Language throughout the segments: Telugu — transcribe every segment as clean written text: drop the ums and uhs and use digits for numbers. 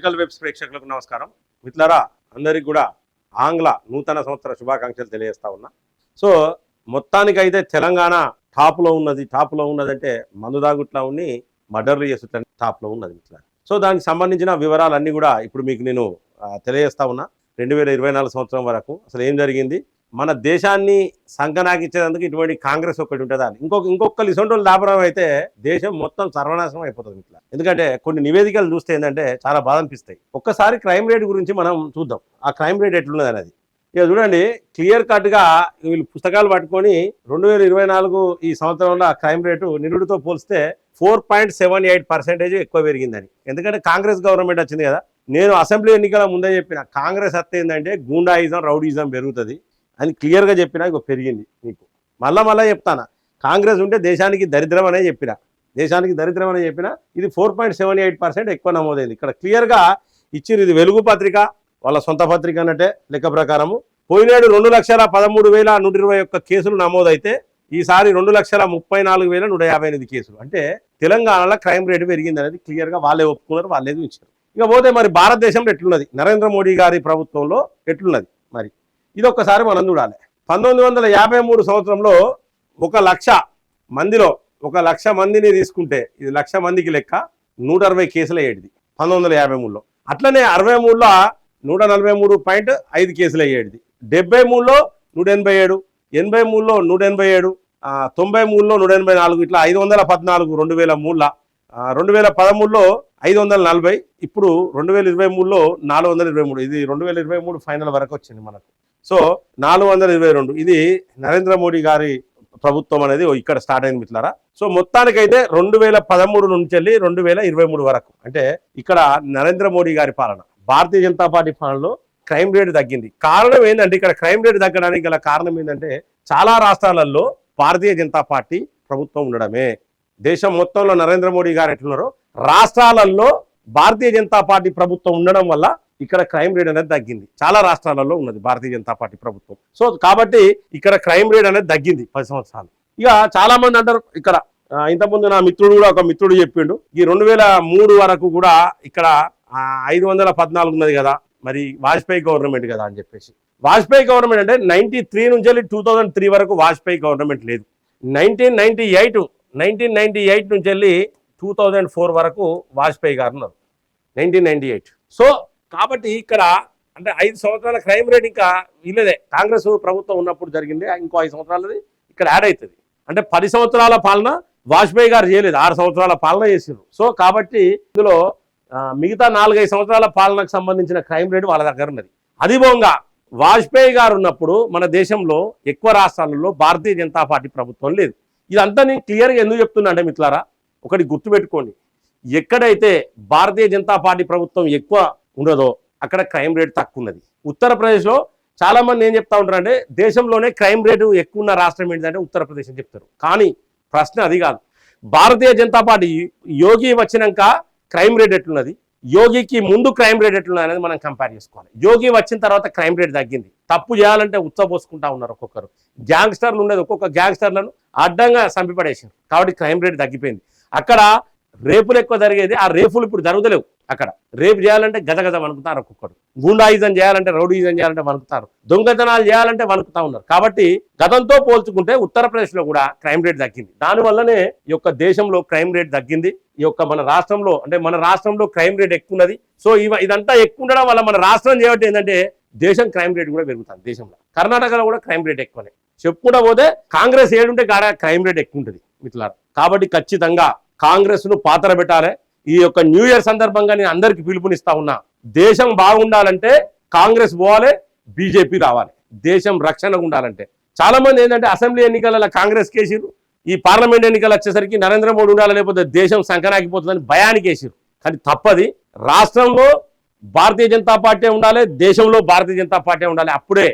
పొలిటికల్ వెబ్స్ ప్రేక్షకులకు నమస్కారం. మిత్రులారా, అందరికీ కూడా ఆంగ్ల నూతన సంవత్సర శుభాకాంక్షలు తెలియజేస్తా ఉన్నా. సో మొత్తానికైతే తెలంగాణ టాప్లో ఉన్నదంటే మందుదాగుట్లా ఉన్ని మర్డర్లు చేస్తున్న టాప్లో ఉన్నది మిత్రులారా. సో దానికి సంబంధించిన వివరాలన్నీ కూడా ఇప్పుడు మీకు నేను తెలియజేస్తా ఉన్నా. 2024 సంవత్సరం వరకు అసలు ఏం జరిగింది, మన దేశాన్ని సంకనాకించేందుకు ఇటువంటి కాంగ్రెస్ ఒకటి ఉంటుందా అని ఇంకొక ఇసొంటోళ్ళు లాభం అయితే దేశం మొత్తం సర్వనాశనం అయిపోతుంది ఇట్లా. ఎందుకంటే కొన్ని నివేదికలు చూస్తే ఏంటంటే చాలా బాధ అనిపిస్తాయి. ఒక్కసారి క్రైమ్ రేట్ గురించి మనం చూద్దాం, ఆ క్రైమ్ రేట్ ఎట్లున్నది అనేది. ఇక చూడండి, క్లియర్ కట్గా వీళ్ళు పుస్తకాలు పట్టుకొని 2024 ఈ సంవత్సరంలో ఆ క్రైమ్ రేటు నిరుడితో పోలిస్తే 4.78% ఎక్కువ పెరిగిందని. ఎందుకంటే కాంగ్రెస్ గవర్నమెంట్ వచ్చింది కదా. నేను అసెంబ్లీ ఎన్నికల ముందే చెప్పిన కాంగ్రెస్ వస్తే ఏంటంటే గూండాయిజం రౌడీజం పెరుగుతుంది అని క్లియర్గా చెప్పినా ఇక పెరిగింది. మీకు మళ్ళా చెప్తాను, కాంగ్రెస్ ఉంటే దేశానికి దరిద్రం అనే చెప్పిన ఇది 4.78% ఎక్కువ నమోదైంది. ఇక్కడ క్లియర్గా ఇచ్చింది. ఇది వెలుగు పత్రిక వాళ్ళ సొంత పత్రిక అన్నట్టే లెక్క ప్రకారము. పోయినాడు 2,13,121 కేసులు నమోదైతే ఈసారి 2,34,158 కేసులు. అంటే తెలంగాణలో క్రైమ్ రేటు పెరిగింది అనేది క్లియర్గా వాళ్ళే ఒప్పుకున్నారు, వాళ్ళే ఇచ్చారు. ఇక పోతే మరి భారతదేశంలో ఎట్లున్నది, నరేంద్ర మోడీ గారి ప్రభుత్వంలో ఎట్లున్నది మరి ఇది ఒక్కసారి మనం చూడాలి. 1953 సంవత్సరంలో 1,00,000 మందిలో 1,00,000 మందిని తీసుకుంటే ఇది 1,00,000 మందికి లెక్క 160 కేసులు అయ్యేది 1953లో. అట్లనే 63లో 143.5 కేసులు అయ్యేది, 73లో 187, 83లో 187, 93లో 184, ఇట్లా 514 2003లో, 2013లో 540, ఇప్పుడు 2023లో 423. ఇది 2023 ఫైనల్ వరకు వచ్చింది మనకు. సో 422. ఇది నరేంద్ర మోడీ గారి ప్రభుత్వం అనేది ఇక్కడ స్టార్ట్ అయింది మిత్రులారా. సో మొత్తానికైతే 2013 నుంచి వెళ్ళి 2023 వరకు, అంటే ఇక్కడ నరేంద్ర మోడీ గారి పాలన, భారతీయ జనతా పార్టీ పాలనలో క్రైమ్ రేట్ తగ్గింది. కారణం ఏంటంటే, ఇక్కడ క్రైమ్ రేట్ తగ్గడానికి గల కారణం ఏంటంటే చాలా రాష్ట్రాలలో భారతీయ జనతా పార్టీ ప్రభుత్వం ఉండడమే. దేశం మొత్తంలో నరేంద్ర మోడీ గారు ఎట్లున్నారో రాష్ట్రాలలో భారతీయ జనతా పార్టీ ప్రభుత్వం ఉండడం వల్ల ఇక్కడ క్రైమ్ రేట్ అనేది తగ్గింది. చాలా రాష్ట్రాలలో ఉన్నది భారతీయ జనతా పార్టీ ప్రభుత్వం. సో కాబట్టి ఇక్కడ క్రైమ్ రేట్ అనేది తగ్గింది 10 సంవత్సరాలు. ఇక చాలా మంది అంటారు, ఇక్కడ ఇంతకుముందు నా మిత్రుడు కూడా ఒక మిత్రుడు చెప్పిండు, ఈ 2003 వరకు కూడా ఇక్కడ 514 ఉన్నది కదా, మరి వాజ్పేయి గవర్నమెంట్ కదా అని చెప్పేసి. వాజ్పేయి గవర్నమెంట్ అంటే 93 నుంచి వెళ్ళి 2003 వరకు వాజ్పేయి గవర్నమెంట్ లేదు. 1998 నుంచి వెళ్ళి 2004 వరకు వాజ్పేయి గారు ఉన్నారు, 1998. సో కాబట్టి ఇక్కడ అంటే 5 సంవత్సరాల క్రైమ్ రేట్ ఇంకా వీళ్ళదే కాంగ్రెస్ ప్రభుత్వం ఉన్నప్పుడు జరిగింది, ఇంకో 5 సంవత్సరాలది ఇక్కడ యాడ్ అవుతుంది. అంటే 10 సంవత్సరాల పాలన వాజ్పేయి గారు చేయలేదు, 6 సంవత్సరాల పాలన చేసారు. సో కాబట్టి ఇందులో మిగతా 4-5 సంవత్సరాల పాలనకు సంబంధించిన క్రైమ్ రేటు వాళ్ళ దగ్గర ఉన్నది. అదిభోంగా వాజ్పేయి గారు ఉన్నప్పుడు మన దేశంలో ఎక్కువ రాష్ట్రాలలో భారతీయ జనతా పార్టీ ప్రభుత్వం లేదు. ఇదంతా నేను క్లియర్గా ఎందుకు చెప్తున్నా అంటే మిత్రులారా, ఒకటి గుర్తుపెట్టుకోండి, ఎక్కడైతే భారతీయ జనతా పార్టీ ప్రభుత్వం ఎక్కువ ఉండదో అక్కడ క్రైమ్ రేట్ తక్కువ ఉన్నది. ఉత్తరప్రదేశ్లో చాలా మంది ఏం చెప్తా ఉంటారంటే దేశంలోనే క్రైమ్ రేటు ఎక్కువ ఉన్న రాష్ట్రం ఏంటంటే ఉత్తరప్రదేశ్ అని చెప్తారు. కానీ ప్రశ్న అది కాదు. భారతీయ జనతా పార్టీ యోగి వచ్చినాక క్రైమ్ రేట్ ఎట్లున్నది, యోగికి ముందు క్రైమ్ రేట్ ఎట్లున్నది అనేది మనం కంపేర్ చేసుకోవాలి. యోగి వచ్చిన తర్వాత క్రైమ్ రేట్ తగ్గింది. తప్పు చేయాలంటే ఉచ్చబోసుకుంటా ఉన్నారు ఒక్కొక్కరు. గ్యాంగ్స్టర్లు ఉండేది, ఒక్కొక్క గ్యాంగ్స్టర్లను అడ్డంగా చంపిపడేసింది. కాబట్టి క్రైమ్ రేట్ తగ్గిపోయింది. అక్కడ రేపులు ఎక్కువ జరిగేది, ఆ రేపులు ఇప్పుడు జరుగుతలేవు. అక్కడ రేపు చేయాలంటే గజగజ వణుకుతారు ఒక్కొక్కరు, గూండాయిజం చేయాలంటే రౌడీయిజం చేయాలంటే వణుకుతారు, దొంగతనాలు చేయాలంటే వణుకుతా ఉన్నారు. కాబట్టి గతంతో పోల్చుకుంటే ఉత్తరప్రదేశ్లో కూడా క్రైమ్ రేట్ తగ్గింది. దానివల్లనే ఈ యొక్క దేశంలో క్రైమ్ రేట్ తగ్గింది. ఈ యొక్క మన రాష్ట్రంలో అంటే మన రాష్ట్రంలో క్రైమ్ రేట్ ఎక్కువ ఉన్నది. సో ఇదంతా ఎక్కువ ఉండడం వల్ల మన రాష్ట్రం చేయబట్టి ఏంటంటే దేశం క్రైమ్ రేట్ కూడా పెరుగుతుంది. దేశంలో కర్ణాటకలో కూడా క్రైమ్ రేట్ ఎక్కువనే. చెప్పుకుంటా పోతే కాంగ్రెస్ ఏడుంటే కాడ క్రైమ్ రేట్ ఎక్కువ ఉంటుంది మిత్రులారా. కాబట్టి ఖచ్చితంగా కాంగ్రెస్ ను పాతర పెట్టాలి. ఈ యొక్క న్యూ ఇయర్ సందర్భంగా నేను అందరికి పిలుపునిస్తా ఉన్నా, దేశం బాగుండాలంటే కాంగ్రెస్ పోవాలి, బీజేపీ రావాలి. దేశం రక్షణగా ఉండాలంటే చాలా మంది ఏంటంటే అసెంబ్లీ ఎన్నికలలో కాంగ్రెస్ కేసిరు, ఈ పార్లమెంట్ ఎన్నికలు వచ్చేసరికి నరేంద్ర మోడీ ఉండాలి లేకపోతే దేశం సంకనాకిపోతుందని భయానికి వేసిరు. కానీ తప్పది. రాష్ట్రంలో భారతీయ జనతా పార్టీ ఉండాలి, దేశంలో భారతీయ జనతా పార్టీ ఉండాలి. అప్పుడే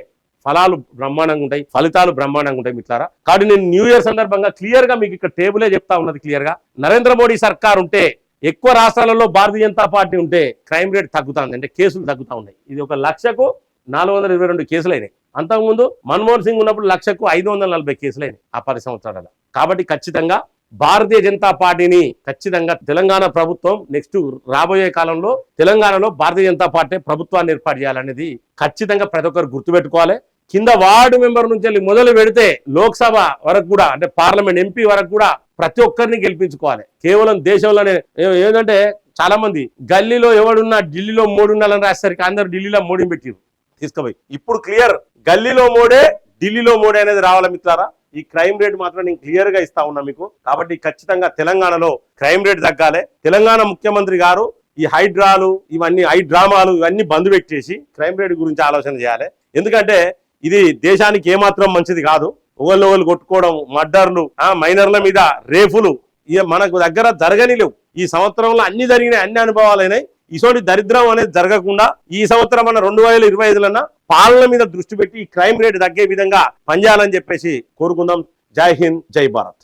ఫలాలు బ్రహ్మాండంగా ఉంటాయి, ఫలితాలు బ్రహ్మాండంగా ఉంటాయి మిత్రులారా. కాబట్టి నేను న్యూ ఇయర్ సందర్భంగా క్లియర్గా మీకు ఇక్కడ టేబులే చెప్తా ఉన్నది క్లియర్గా. నరేంద్ర మోడీ సర్కార్ ఉంటే, ఎక్కువ రాష్ట్రాలలో భారతీయ జనతా పార్టీ ఉంటే క్రైమ్ రేట్ తగ్గుతుంది, అంటే కేసులు తగ్గుతూ ఉన్నాయి. ఇది 1,00,000కు 422 కేసులు అయినాయి. అంతకుముందు మన్మోహన్ సింగ్ ఉన్నప్పుడు 1,00,000కు 540 కేసులు అయినాయి ఆ 10 సంవత్సరాల. కాబట్టి ఖచ్చితంగా భారతీయ జనతా పార్టీని ఖచ్చితంగా తెలంగాణ ప్రభుత్వం నెక్స్ట్ రాబోయే కాలంలో తెలంగాణలో భారతీయ జనతా పార్టీ ప్రభుత్వాన్ని ఏర్పాటు చేయాలనేది ఖచ్చితంగా ప్రతి ఒక్కరు గుర్తుపెట్టుకోవాలి. కింద వార్డు మెంబర్ నుంచి వెళ్ళి మొదలు పెడితే లోక్సభ వరకు కూడా అంటే పార్లమెంట్ ఎంపీ వరకు కూడా ప్రతి ఒక్కరిని గెలిపించుకోవాలి. కేవలం దేశంలోనే ఏంటంటే చాలా మంది గల్లీలో ఎవడున్నా ఢిల్లీలో మోడీ ఉండాలని రాసేసరికి అందరూ ఢిల్లీలో మోడీని పెట్టిరు తీసుకుపోయి. ఇప్పుడు క్లియర్ గల్లీలో మోడే ఢిల్లీలో మోడే అనేది రావాలా మిత్రులారా. ఈ క్రైమ్ రేట్ మాత్రం నేను క్లియర్ గా ఇస్తా ఉన్నా మీకు. కాబట్టి ఖచ్చితంగా తెలంగాణలో క్రైమ్ రేట్ తగ్గాలి. తెలంగాణ ముఖ్యమంత్రి గారు ఈ హైడ్రాలు ఇవన్నీ హైడ్రామాలు ఇవన్నీ బంద్ పెట్టేసి క్రైమ్ రేట్ గురించి ఆలోచన చేయాలి. ఎందుకంటే ఇది దేశానికి ఏమాత్రం మంచిది కాదు. ఒకళ్ళు కొట్టుకోవడం, మర్డర్లు, మైనర్ల మీద రేపులు మనకు దగ్గర జరగని లేవు. ఈ సంవత్సరంలో అన్ని జరిగినాయి, అన్ని అనుభవాలైనాయి. ఇటువంటి దరిద్రం అనేది జరగకుండా ఈ సంవత్సరం మన 2025 పాలన మీద దృష్టి పెట్టి ఈ క్రైమ్ రేట్ తగ్గే విధంగా పనిచేయాలని చెప్పేసి కోరుకుందాం. జై హింద్, జై భారత్.